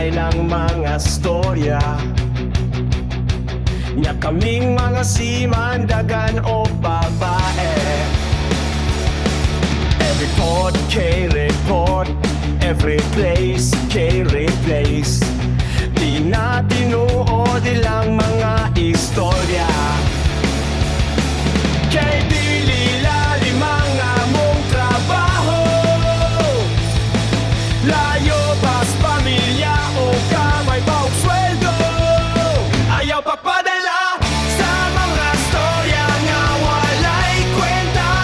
ilang mga storya nya kaming mga siman, dagan o babae. Every pod K-report, every place K-replace. Di na tinuod ilang mga istorya. Kay dili lalim mga mong trabaho, layo pas pamilya o kamay paug sweldo. Ayaw papadala sa mga storya nga walay kwenta.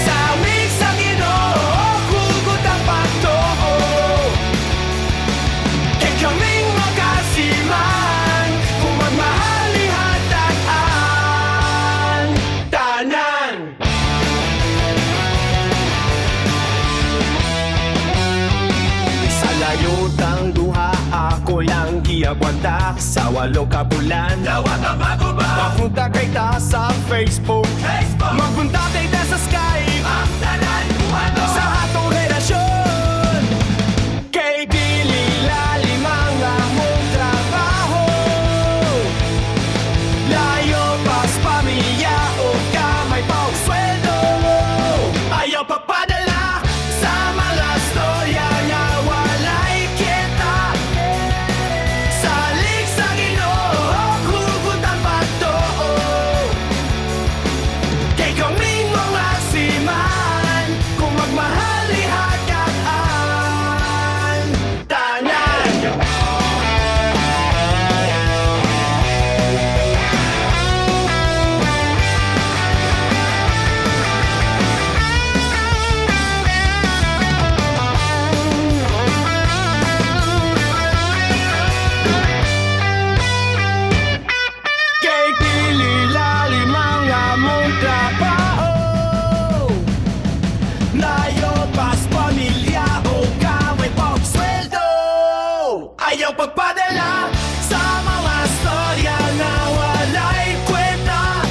Sa aming sa Ginoo, hugot ang pagtuo. Kay kaming magasiman, kung magmahali hatagan tanan. Sa layutang duha, ako lang giagwanta. Sa 8 ka bulan, dawa ka maguba. Mapunta kay ta sa Facebook, magpunta kay ta sa Skype. Ang tanan buhato sa atong relasyon. Kay dili lalim mga mong trabaho, layo pas pamilya o kamay paug sweldo. Ayaw papadala sa mga storya nga walay kita. Salig sa Ginoo, hugot ang pagtuo. Kay kaming mga siman, kung magmahali hatagan tanan. Kay dili lalim mga mong trabaho, layo pas pamilya o kamay paug sweldo. Ayaw pagpadala sa mga storya na walay kwenta.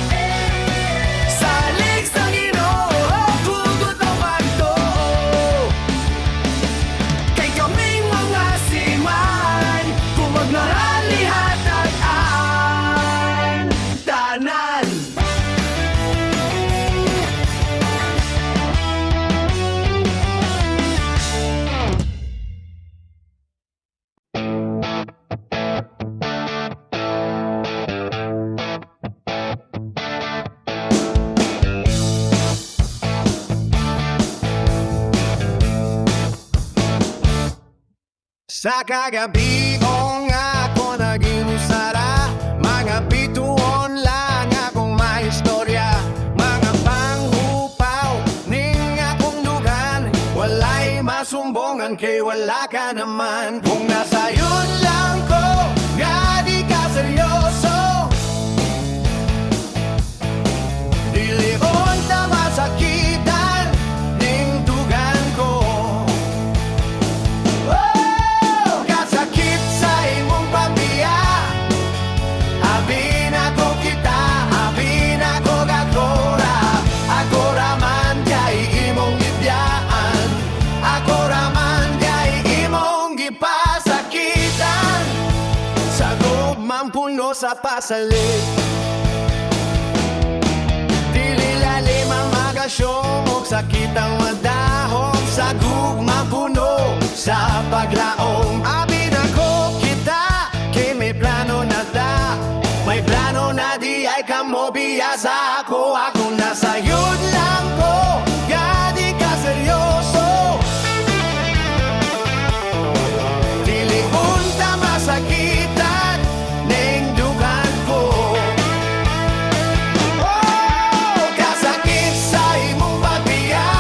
Salig sa Ginoo, hugot ang pagtuo. Kay kaming mga siman, kung magmahali hatagan tanan. Sa kagabi o nga ako naging usara, mga bituon lang akong mahistorya. Mga panghupaw ning akong dugan, walay masumbongan kay wala ka naman. Kung nasa yun lang ko, nga di ka seryoso, dili unta masakitan ning dugan ko. Kasakit sa imong pamilya, abi na ko kita, abi na ko gagora. Ako raman kay imong gibiyaan, ako raman kay imong gipasakitan. Sa gugmang puno sa pasalit, dili lalim ang magasyong ug sakit ang madahom. Sa gugmang puno sa paglaom, abi na ko kita, kay may plano na ta. May plano na di ay kamo biyasa ako. Ako nasa yun lang ko, nga di ka seryoso, dili unta masakitan ning dugan ko. Kasakit sa imong pagbiya,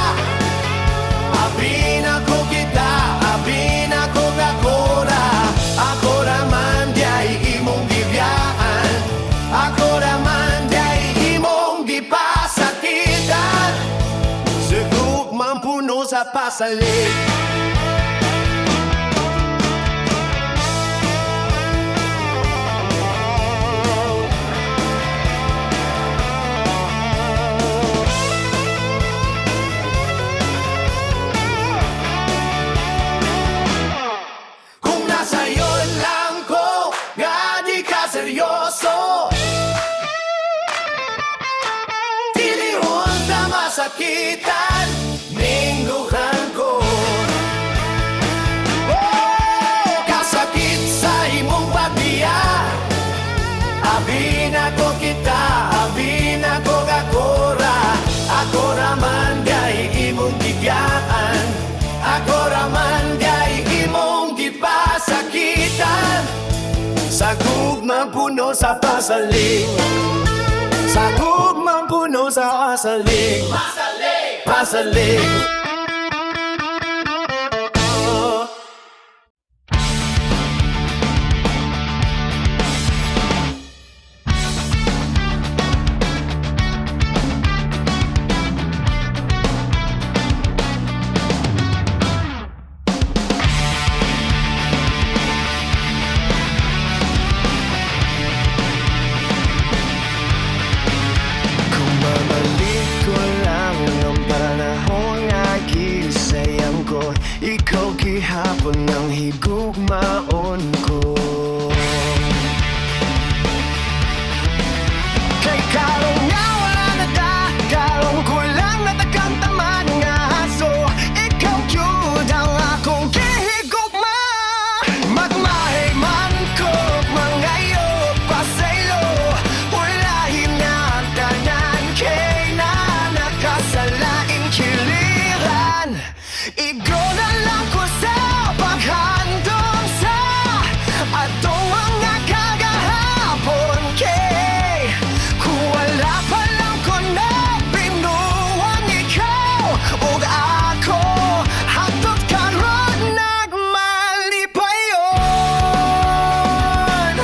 abi na ko kita, abi na ko gakora. Ako raman di ay imong gibiyaan, ako raman di ay imong gipasakitan. Sigug man puno sa pasalit, kung Sa gugmang puno sa pasaling, sa gugmang puno sa pasaling, pasaling. Kung babalik ko lang ang panahon na gisayang ko, ikaw gihapon ng higugmaon ko. Kay karong nga wala na ta, karong ko lang natagang taman nga haso. Ikaw yun ang akong gihigugma. Magmahay man ko, mangayo pa sa'yo. Ulahin na ang tanan, kay na nakasalain kiliran. Igo na lang ko sa paghandong sa atong mga kagahapon, kay kung wala pa lang ko na binuwang ikaw o ako, hangtod karon nagmalipayon.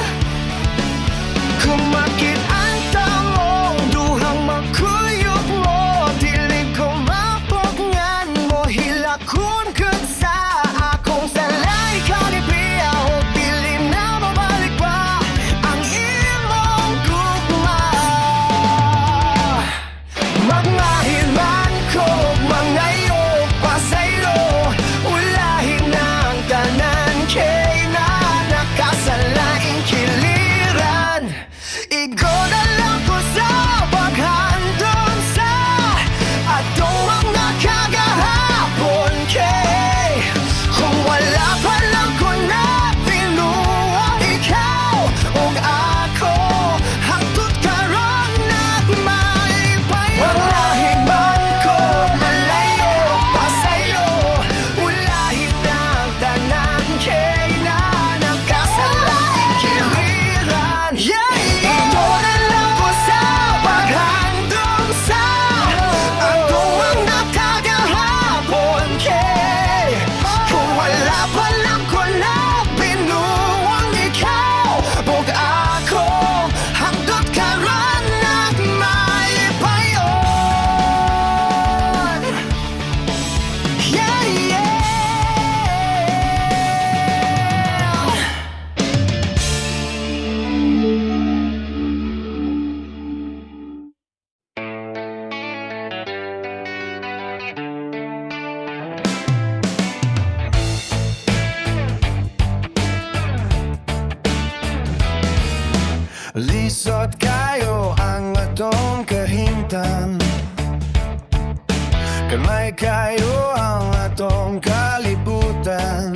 Kung makit-an tamong duhang makuyog mo, dili ko mapugngan mo, hilakon kag sa akong salay kanipiya, o dili na mabalik pa ang imong gugma. Magmahil man ko, mangayo pa sa'yo. Ulahin na ang tanan, kay na nakasalaing kiliran. Igo na lang ko sa paghandong sa atong mga kagahapon, kay kung wala pa lang ko na binuwang ikaw o ako, hangtod karon nagmalipayon. Walahin man ko, malayo pa sa'yo. Ulahin na ang tanan, kay na nakasalaing kiliran. Ito na lang ko sa paghandong sa atong mga kagahapon, kay kung wala pa lang ko na binuwang ikaw o ako, hangtod karon nagmalipayon. Yeah, yeah. Lisod kayo ang atong kahimtan, kamay kayo ang atong kalibutan.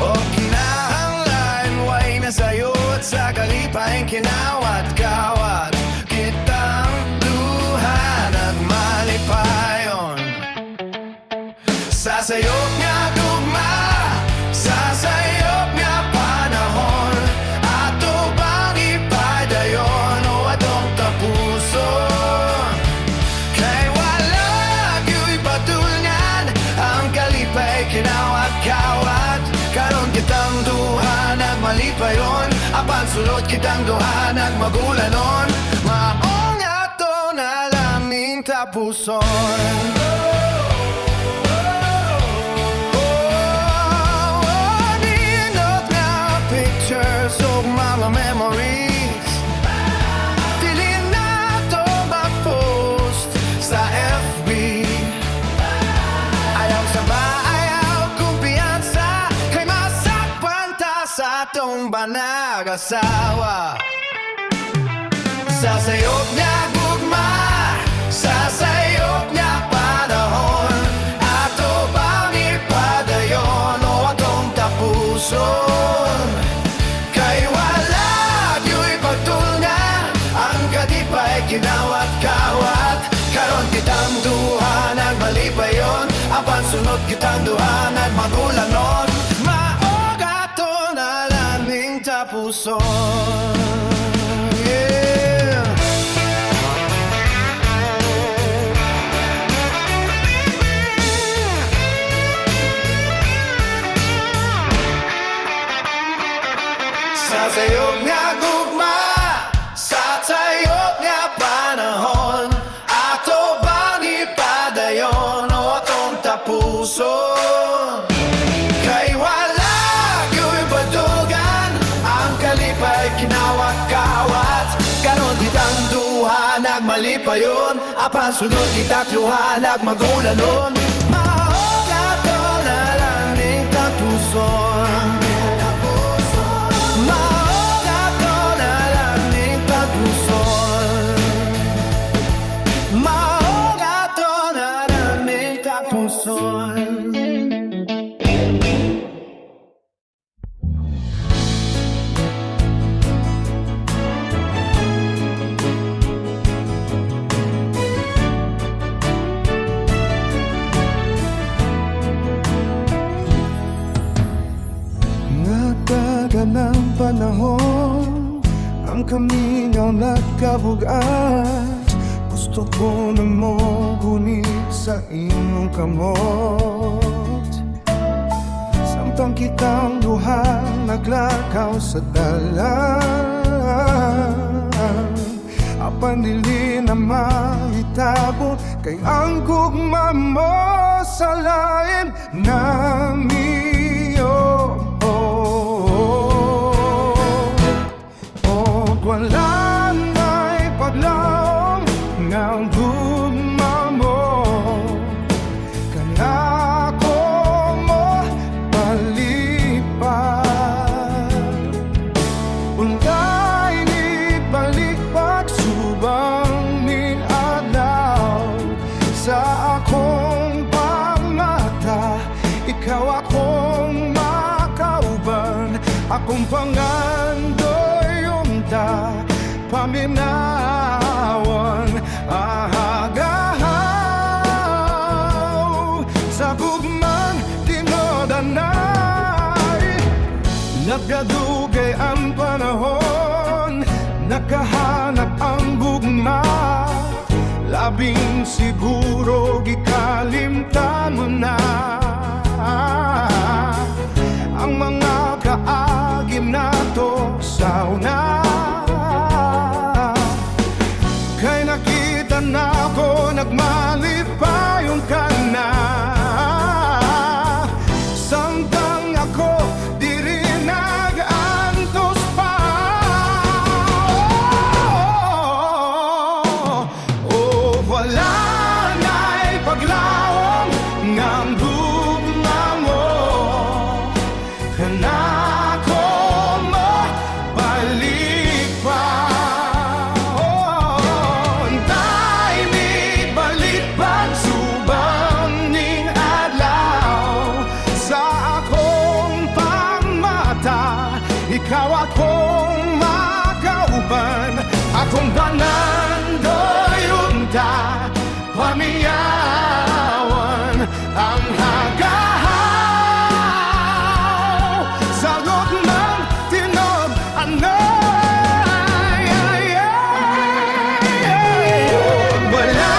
O kinahanglan, way na sayo at sa kalipay kinawat-kawat. Kitang duha nagmalipayon. Sasayop nga gugma, sasayop nga panahon. Ato bang ipadayon o atong tapuson? Kay wala gyud patulngan, ang kalipay kinawat-kawat. Karon kitang duha nagmalipayon, apan sulod kitang duha nagmagulanon. Maong ato na laming tapuson. Pictures of mga memories, dili na to mag-post sa FB. Ayaw sa ayaw kumpiyansa, kay masakpan ta sa atong banag-asawa. Sasayop niya gugma, sasayop niya panahon. Ato bang ipadayon o atong tapuson? Kinawat-kawat, karon kitang duha nagmalipayon, apan sunod kitang duha nagmagulanon. Maog ato na laming puso. Yeah. Sa sayop nga gugma, sa sayop nga panahon, ato ba ni padayon o atong tapuson? Kay wala gyud badugan, ang kalipay kinawat-kawat. Karon kitang duha nagmalipayon, apan sunod kita duha nagmagulanon. Mao ato na lang ning tapuson. Nataga ng panahon, ang kamingaw nagkabugat. Gusto ko na mo gunit sa imong kamot. Samtang kitang duha naglakaw sa dalan, apan dili na mahitabo, kay ang gugma mo sa lain namiyo. Wala na'y paglaom ng gugma mo, kanako mo palipad. Undai ni balik pagsubang ni adlaw sa akong pangmata, ikaw akong makauban, akong pangandoy paminawan ahagaw sa gugmang tinodanay. Nagdadugay ang panahon, nakahanap ang gugma, labing siguro gikalimtan mo na ang mga kaagim nato sa una. Kay nakita na ako, nagmalipayon ka na. Samtang ako di rin nag-antos pa. Wala na'y paglaom ng gugma mo, kanako mo balik pa. Ikaw akong makauban, akong banandoy unta, pamiyawan ang hagahaw sa loob ng tinog anay. Wala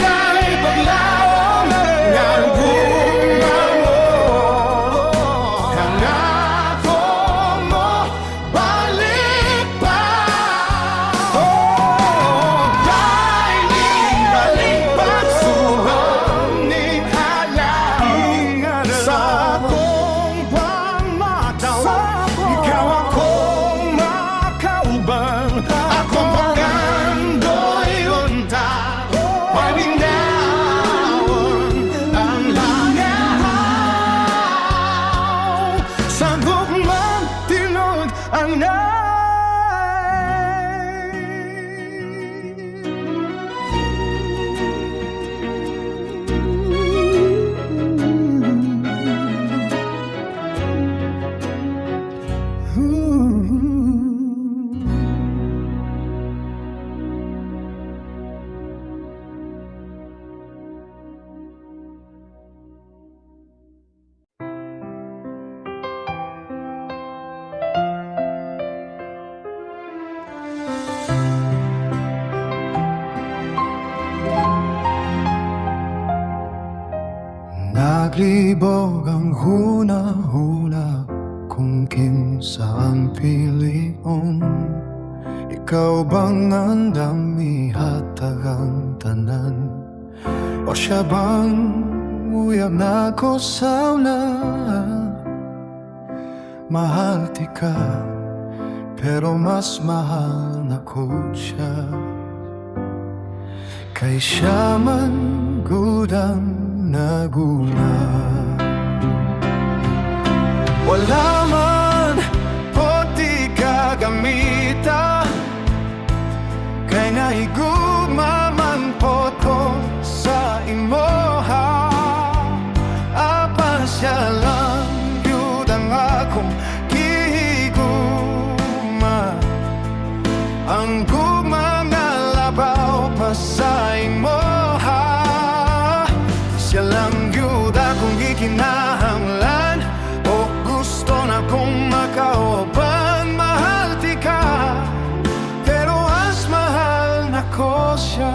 na'y paglaom ng gugma mo, kanako mo Palibog ang huna-huna kung kinsa ang pilion. Ikaw bang andam ihatag ang tanan? O siya bang uyab na ko sauna? Mahal ti ka, pero mas mahal na ko siya. Kay siya man gudang naguna. Wala man po di kagamita, kay nahigugma man po ko sa imoha. Apa siya lang yun ang akong gihigugma, ang gugma nga labaw pa sa imoha. Siya lang yun akong gikinahanglan, o gusto na kong makauban. Mahal ti ka, pero mas mahal na ko siya.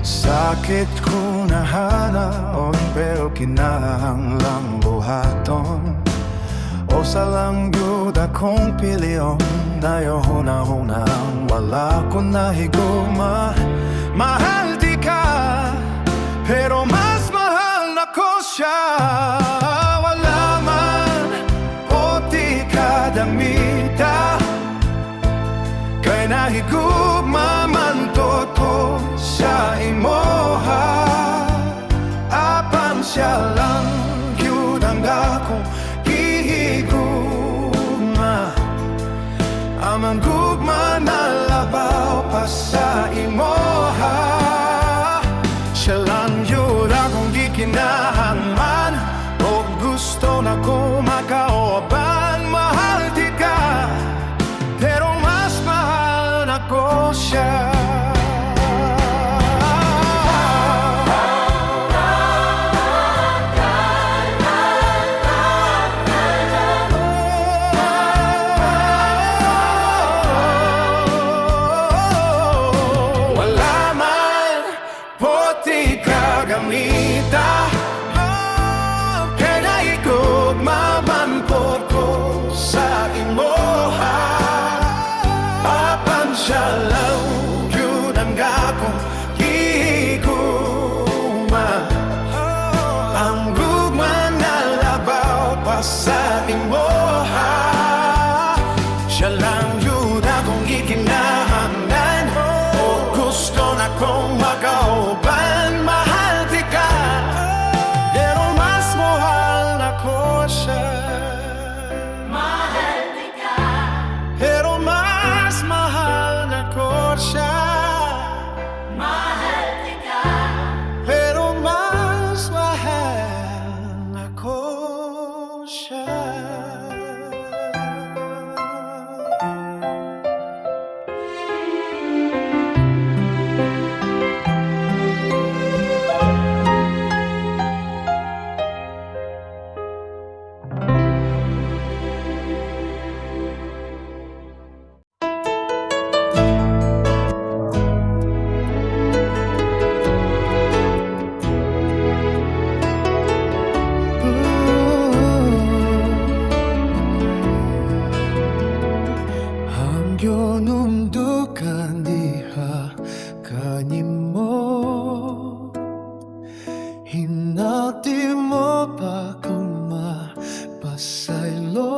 Sakit ko na hanaon, pero kinahanglang buhaton. O sa lang yun akong pilion, dayo huna-huna ang wala ko nahigugma. Mahal di ka, pero mas mahal na ko siya. Wala man o di kadamita, kay nahigugma man toto sa imoha. Apan siya lang yun ang akong gihigugma, amang gugma na labaw pa sa imoha. Siya lang yun akong gikinahanglan, o gusto na ko makauban. Mahal di ka, pero mas mahal na ko siya. Kaya naigugma man po ko sa imoha. Apan siya lang yun ang akong gihigugma, ang gugma na labaw pa sa imoha. Siya lang yun akong gikinahanglan, o gusto na kong makauban. Mahal di ka, pero mas mahal na ko siya. Mahal di ka, Pero mas mahal na ko siya. mahal di ka, Pero mas mahal na ko siya. Hangyonumdukan diha kanimo, hinati mo pa kung mapasaylo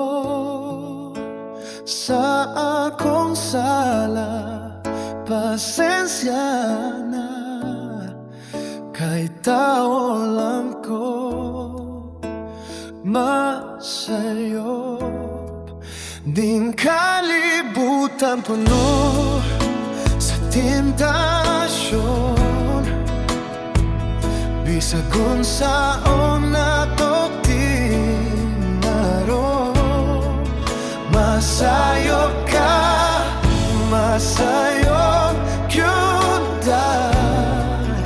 sa akong sala. Pasensya na, kay tao lang ko masayop. Ding kalibutan puno sa tentasyon, bisag unsaon natok tinaro. Masayop ka, masayop yun dahil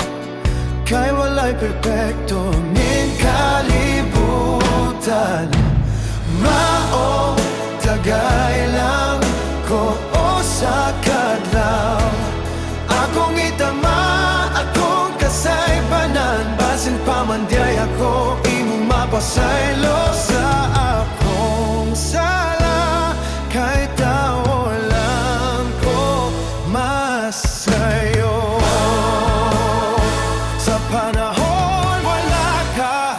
kay walay perpekto ning kalibutan. Mao tagay lang ko o sa kadlaw, akong itama, akong kasaybanan, basin pa man di ay mapasaylo sa akong sala. Kahit tawalan ko masayo. Sa panahon wala ka,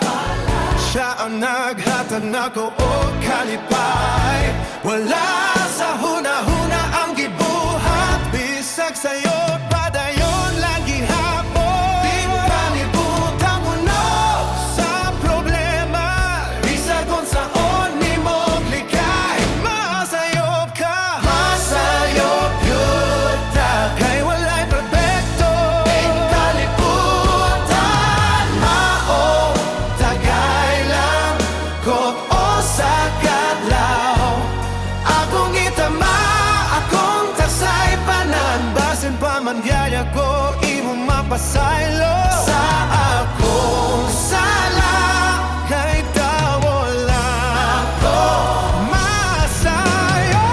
siya ang naghatag na ko o kalipay. Wala sa huna-huna ang gibuhat, bisag sa'yo padayon lang gihapon. Di kalibutan mo no sa problema, bisag kung saan ni mo likay. Masayop ka, masayop yun ta, kay walay perfecto. Di kalibutan mao, tagay lang kung o sa kadlaw. Akong itama, akong tasay panan, basin pa man yaya ko, imo mapasaylo sa akong sala. Kahit tawala ako masayo.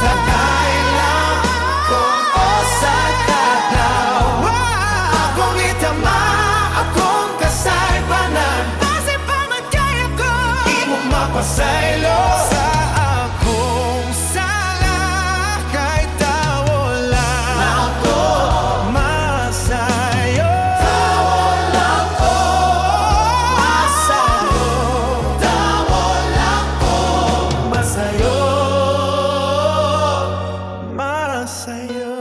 Tagay lang kung o sa kadlaw. Akong itama, akong kasay panan, basin pa man yaya ko, imo mapasaylo sa akong sala. Kahit tawala ako masayo. Tawala ko masayo. Tawala ko masayo. Masayo.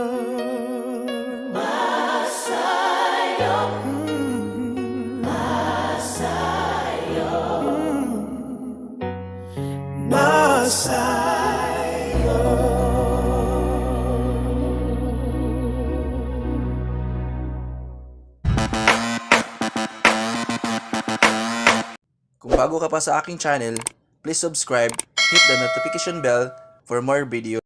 Masayo. Masayo. Kung bago ka pa sa aking channel, please subscribe, hit the notification bell for more videos.